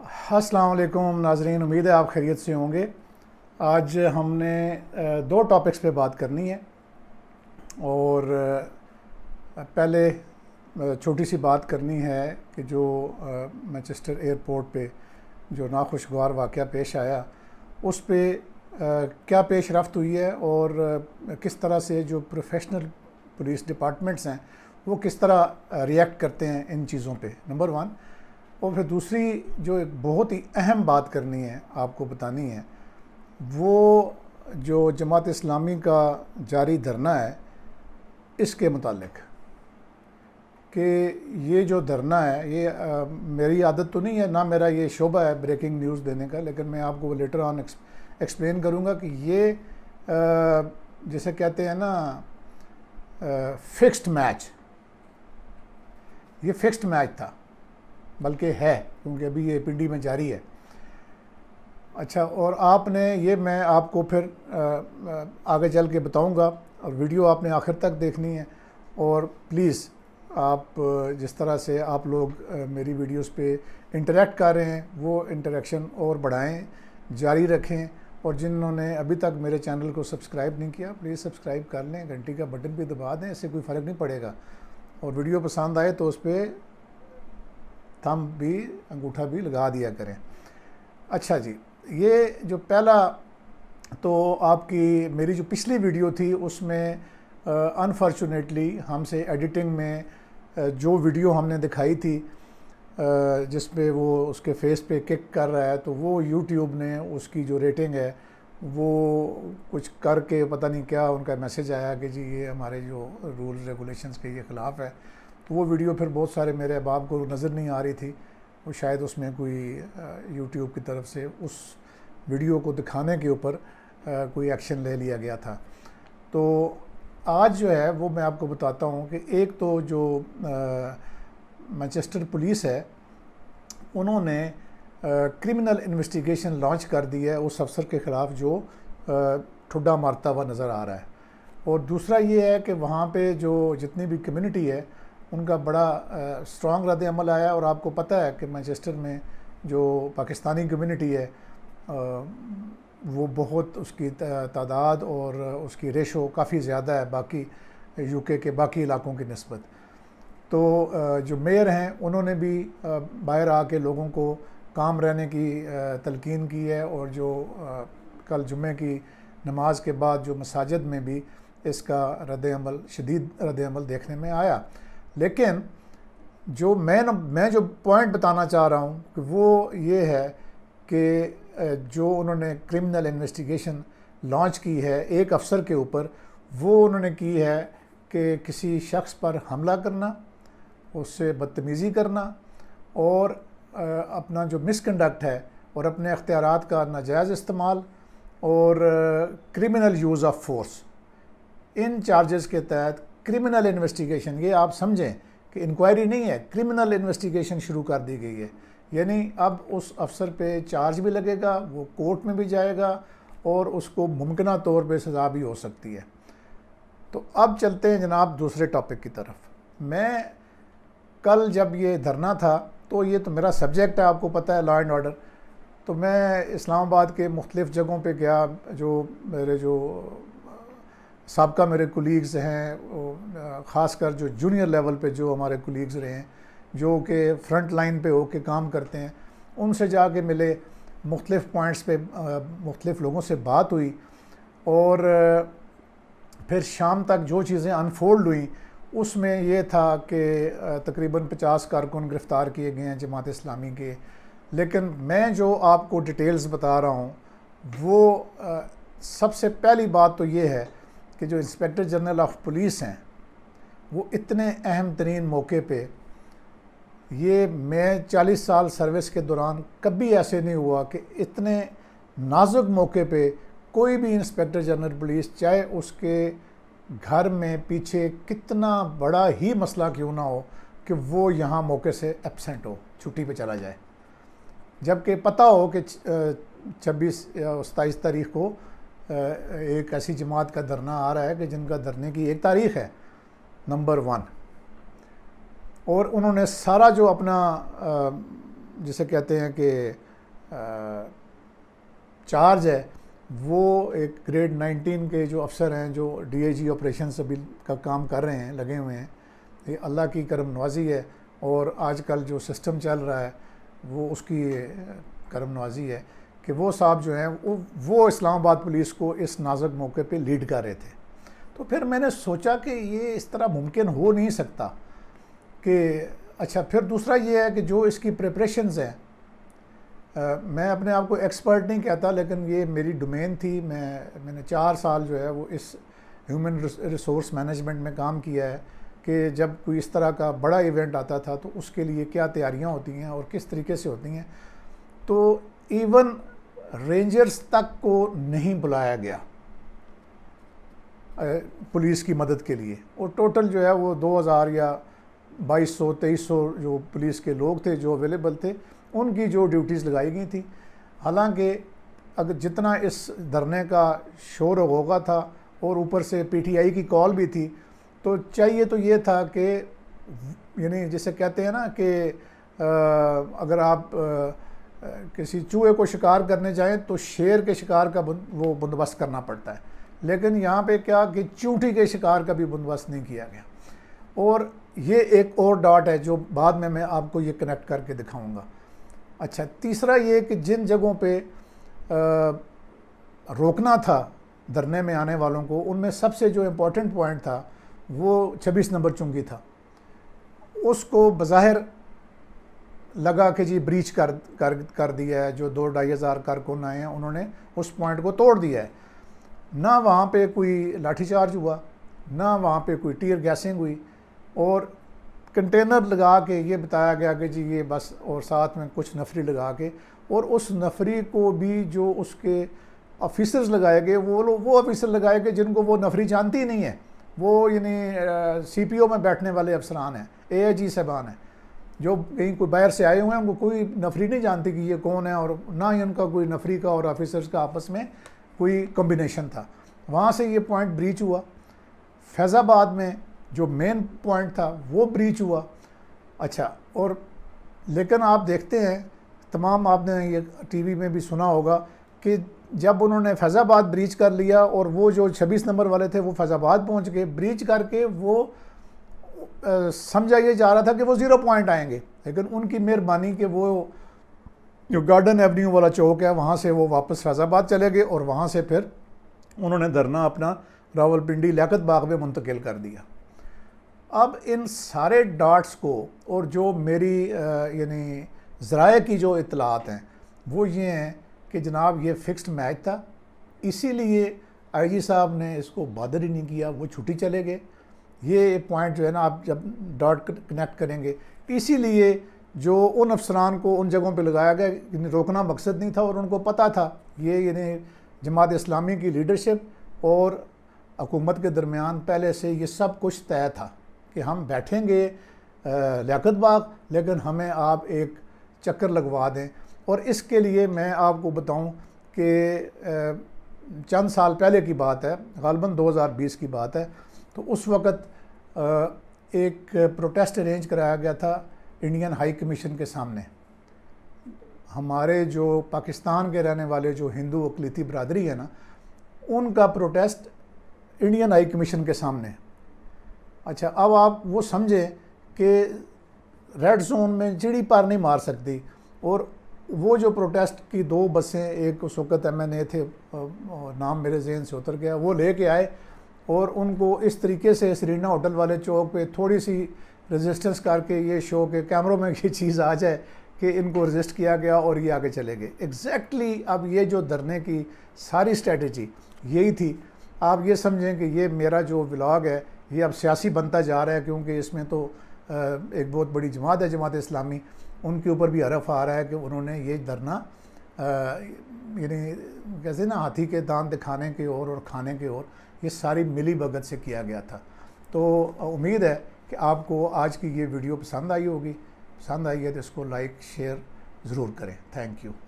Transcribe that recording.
السلام علیکم ناظرین، امید ہے آپ خیریت سے ہوں گے۔ آج ہم نے دو ٹاپکس پہ بات کرنی ہے، اور پہلے چھوٹی سی بات کرنی ہے کہ جو مانچسٹر ایئرپورٹ پہ جو ناخوشگوار واقعہ پیش آیا اس پہ کیا پیش رفت ہوئی ہے، اور کس طرح سے جو پروفیشنل پولیس ڈپارٹمنٹس ہیں وہ کس طرح ریئیکٹ کرتے ہیں ان چیزوں پہ، نمبر ون۔ اور پھر دوسری جو ایک بہت ہی اہم بات کرنی ہے، آپ کو بتانی ہے، وہ جو جماعت اسلامی کا جاری دھرنا ہے اس کے متعلق، کہ یہ جو دھرنا ہے یہ میری عادت تو نہیں ہے، نہ میرا یہ شعبہ ہے بریکنگ نیوز دینے کا، لیکن میں آپ کو لیٹر آن ایکسپلین کروں گا کہ یہ جسے کہتے ہیں نا فکسڈ میچ، یہ فکسڈ میچ تھا، بلکہ ہے، کیونکہ ابھی یہ پنڈی میں جاری ہے۔ اچھا، اور آپ نے یہ میں آپ کو پھر آگے چل کے بتاؤں گا، اور ویڈیو آپ نے آخر تک دیکھنی ہے، اور پلیز آپ جس طرح سے آپ لوگ میری ویڈیوز پہ انٹریکٹ کر رہے ہیں وہ انٹریکشن اور بڑھائیں، جاری رکھیں، اور جنہوں نے ابھی تک میرے چینل کو سبسکرائب نہیں کیا پلیز سبسکرائب کر لیں، گھنٹی کا بٹن بھی دبا دیں، اس سے کوئی فرق نہیں پڑے گا، اور ویڈیو پسند آئے تو اس پہ تھم بھی، انگوٹھا بھی لگا دیا کریں۔ اچھا جی، یہ جو پہلا تو آپ کی میری جو پچھلی ویڈیو تھی اس میں انفارچونیٹلی ہم سے ایڈیٹنگ میں جو ویڈیو ہم نے دکھائی تھی جس پہ وہ اس کے فیس پہ کک کر رہا ہے، تو وہ یوٹیوب نے اس کی جو ریٹنگ ہے وہ کچھ کر کے پتہ نہیں کیا ان کا میسج آیا کہ جی یہ ہمارے جو رولز ریگولیشنز کے یہ خلاف ہے، تو وہ ویڈیو پھر بہت سارے میرے احباب کو نظر نہیں آ رہی تھی، وہ شاید اس میں کوئی یوٹیوب کی طرف سے اس ویڈیو کو دکھانے کے اوپر کوئی ایکشن لے لیا گیا تھا۔ تو آج جو ہے وہ میں آپ کو بتاتا ہوں کہ ایک تو جو مانچسٹر پولیس ہے انہوں نے کرمنل انویسٹیگیشن لانچ کر دی ہے اس افسر کے خلاف جو ٹھڈا مارتا ہوا نظر آ رہا ہے، اور دوسرا یہ ہے کہ وہاں پہ جو جتنی بھی کمیونٹی ہے ان کا بڑا اسٹرانگ رد عمل آیا، اور آپ کو پتہ ہے کہ مانچسٹر میں جو پاکستانی کمیونٹی ہے وہ بہت اس کی تعداد اور اس کی ریشو کافی زیادہ ہے باقی یو کے باقی علاقوں کی نسبت۔ تو جو میئر ہیں انہوں نے بھی باہر آ کے لوگوں کو کام رہنے کی تلقین کی ہے، اور جو کل جمعے کی نماز کے بعد جو مساجد میں بھی اس کا شدید رد عمل دیکھنے میں آیا۔ لیکن جو میں جو پوائنٹ بتانا چاہ رہا ہوں کہ وہ یہ ہے کہ جو انہوں نے کرمنل انویسٹیگیشن لانچ کی ہے ایک افسر کے اوپر، وہ انہوں نے کی ہے کہ کسی شخص پر حملہ کرنا، اس سے بدتمیزی کرنا، اور اپنا جو مس کنڈکٹ ہے اور اپنے اختیارات کا ناجائز استعمال، اور criminal use of force, in charges کے تحت کرمنل انویسٹیگیشن، یہ آپ سمجھیں کہ انکوائری نہیں ہے، کرمنل انویسٹیگیشن شروع کر دی گئی ہے، یعنی اب اس افسر پہ چارج بھی لگے گا، وہ کورٹ میں بھی جائے گا، اور اس کو ممکنہ طور پہ سزا بھی ہو سکتی ہے۔ تو اب چلتے ہیں جناب دوسرے ٹاپک کی طرف۔ میں کل جب یہ دھرنا تھا تو یہ تو میرا سبجیکٹ ہے، آپ کو پتہ ہے، لا اینڈ آرڈر، تو میں اسلام آباد کے مختلف جگہوں پہ گیا، جو میرے جو سابقہ میرے کولیگز ہیں، خاص کر جو جونیئر لیول پہ جو ہمارے کولیگز رہے ہیں جو کہ فرنٹ لائن پہ ہو کے کام کرتے ہیں، ان سے جا کے ملے، مختلف پوائنٹس پہ مختلف لوگوں سے بات ہوئی، اور پھر شام تک جو چیزیں انفولڈ ہوئیں اس میں یہ تھا کہ تقریباً 50 کارکن گرفتار کیے گئے ہیں جماعت اسلامی کے۔ لیکن میں جو آپ کو ڈیٹیلز بتا رہا ہوں وہ سب سے پہلی بات تو یہ ہے کہ جو انسپیکٹر جنرل آف پولیس ہیں وہ اتنے اہم ترین موقع پہ، یہ میں 40 سال سروس کے دوران کبھی ایسے نہیں ہوا کہ اتنے نازک موقع پہ کوئی بھی انسپیکٹر جنرل پولیس، چاہے اس کے گھر میں پیچھے کتنا بڑا ہی مسئلہ کیوں نہ ہو، کہ وہ یہاں موقع سے ایبسنٹ ہو، چھٹی پہ چلا جائے، جبکہ پتہ ہو کہ 26 یا 27 تاریخ کو ایک ایسی جماعت کا دھرنا آ رہا ہے کہ جن کا دھرنے کی ایک تاریخ ہے، نمبر 1، اور انہوں نے سارا جو اپنا جسے کہتے ہیں کہ چارج ہے، وہ ایک گریڈ 19 کے جو افسر ہیں جو ڈی اے جی آپریشن سے بھی کا کام کر رہے ہیں، لگے ہوئے ہیں. یہ اللہ کی کرم نوازی ہے، اور آج کل جو سسٹم چل رہا ہے وہ اس کی کرم نوازی ہے کہ وہ صاحب جو ہیں وہ اسلام آباد پولیس کو اس نازک موقع پہ لیڈ کر رہے تھے. تو پھر میں نے سوچا کہ یہ اس طرح ممکن ہو نہیں سکتا کہ اچھا. پھر دوسرا یہ ہے کہ جو اس کی پریپریشنز ہیں، میں اپنے آپ کو ایکسپرٹ نہیں کہتا، لیکن یہ میری ڈومین تھی. میں نے 4 سال جو ہے وہ اس ہیومن ریسورس مینجمنٹ میں کام کیا ہے کہ جب کوئی اس طرح کا بڑا ایونٹ آتا تھا تو اس کے لیے کیا تیاریاں ہوتی ہیں اور کس طریقے سے ہوتی ہیں. تو ایون رینجرز تک کو نہیں بلایا گیا پولیس کی مدد کے لیے، اور ٹوٹل جو ہے وہ 2000 یا 2200-2300 جو پولیس کے لوگ تھے جو اویلیبل تھے، ان کی جو ڈیوٹیز لگائی گئی تھیں. حالانکہ اگر جتنا اس دھرنے کا شور و غوغا تھا اور اوپر سے پی ٹی آئی کی کال بھی تھی، تو چاہیے تو یہ تھا کہ یعنی جسے کہتے ہیں نا کہ اگر آپ کسی چوہے کو شکار کرنے جائیں تو شیر کے شکار کا وہ بندوبست کرنا پڑتا ہے، لیکن یہاں پہ کیا کہ چونٹی کے شکار کا بھی بندوبست نہیں کیا گیا. اور یہ ایک اور ڈاٹ ہے جو بعد میں آپ کو یہ کنیکٹ کر کے دکھاؤں گا. اچھا، تیسرا یہ کہ جن جگہوں پہ روکنا تھا دھرنے میں آنے والوں کو، ان میں سب سے جو امپورٹنٹ پوائنٹ تھا وہ 26 نمبر چنگی تھا. اس کو بظاہر لگا کہ جی بریچ کر دیا ہے، جو 2-2.5 ہزار کارکن آئے ہیں انہوں نے اس پوائنٹ کو توڑ دیا ہے. نہ وہاں پہ کوئی لاٹھی چارج ہوا، نہ وہاں پہ کوئی ٹیئر گیسنگ ہوئی، اور کنٹینر لگا کے یہ بتایا گیا کہ جی یہ بس، اور ساتھ میں کچھ نفری لگا کے، اور اس نفری کو بھی جو اس کے آفیسرز لگائے گئے وہ آفیسر لگائے گئے جن کو وہ نفری جانتی ہی نہیں ہے. وہ یعنی سی پی او میں بیٹھنے والے افسران ہیں، اے آئی جی صاحبان ہیں، جو کہیں کوئی باہر سے آئے ہوئے ہیں، ان کو کوئی نفری نہیں جانتی کہ یہ کون ہے، اور نہ ہی ان کا کوئی نفری کا اور آفیسرز کا آپس میں کوئی کمبینیشن تھا. وہاں سے یہ پوائنٹ بریچ ہوا. فیض آباد میں جو مین پوائنٹ تھا وہ بریچ ہوا. اچھا، اور لیکن آپ دیکھتے ہیں تمام، آپ نے یہ ٹی وی میں بھی سنا ہوگا کہ جب انہوں نے فیض آباد بریچ کر لیا اور وہ جو 26 نمبر والے تھے وہ فیض آباد پہنچ گئے، بریچ کر کے وہ سمجھا یہ جا رہا تھا کہ وہ 0 پوائنٹ آئیں گے، لیکن ان کی مہربانی کہ وہ جو گارڈن ایونیو والا چوک ہے وہاں سے وہ واپس فیض آباد چلے گئے، اور وہاں سے پھر انہوں نے دھرنا اپنا راولپنڈی لیاقت باغ میں منتقل کر دیا. اب ان سارے ڈاٹس کو اور جو میری یعنی ذرائع کی جو اطلاعات ہیں وہ یہ ہیں کہ جناب یہ فکسڈ میچ تھا، اسی لیے آئی جی صاحب نے اس کو بادر ہی نہیں کیا، وہ چھٹی چلے گئے. یہ پوائنٹ جو ہے نا آپ جب ڈاٹ کنیکٹ کریں گے، اسی لیے جو ان افسران کو ان جگہوں پہ لگایا گیا، روکنا مقصد نہیں تھا، اور ان کو پتہ تھا یہ یعنی جماعت اسلامی کی لیڈرشپ اور حکومت کے درمیان پہلے سے یہ سب کچھ طے تھا کہ ہم بیٹھیں گے لیاقت باغ، لیکن ہمیں آپ ایک چکر لگوا دیں. اور اس کے لیے میں آپ کو بتاؤں کہ چند سال پہلے کی بات ہے، غالباً 2020 کی بات ہے، تو اس وقت ایک پروٹیسٹ ارینج کرایا گیا تھا انڈین ہائی کمیشن کے سامنے. ہمارے جو پاکستان کے رہنے والے جو ہندو اقلیتی برادری ہے نا، ان کا پروٹیسٹ انڈین ہائی کمیشن کے سامنے. اچھا، اب آپ وہ سمجھیں کہ ریڈ زون میں چڑی پار نہیں مار سکتی، اور وہ جو پروٹیسٹ کی 2 بسیں، ایک اس وقت ایم این اے تھے، نام میرے ذہن سے اتر گیا، وہ لے کے آئے، اور ان کو اس طریقے سے سرینا ہوٹل والے چوک پہ تھوڑی سی ریزسٹنس کر کے یہ شو کہ کیمروں میں یہ چیز آ جائے کہ ان کو ریزسٹ کیا گیا اور یہ آگے چلے گئے. ایگزیکٹلی اب یہ جو دھرنے کی ساری اسٹریٹجی یہی تھی. آپ یہ سمجھیں کہ یہ میرا جو ولاگ ہے یہ اب سیاسی بنتا جا رہا ہے، کیونکہ اس میں تو ایک بہت بڑی جماعت ہے جماعت اسلامی، ان کے اوپر بھی حرف آ رہا ہے کہ انہوں نے یہ دھرنا یعنی کیسے نا ہاتھی کے دانت دکھانے کے اور کھانے کے اور، یہ ساری ملی بھگت سے کیا گیا تھا. تو امید ہے کہ آپ کو آج کی یہ ویڈیو پسند آئی ہوگی. پسند آئی ہے تو اس کو لائک شیئر ضرور کریں. Thank you.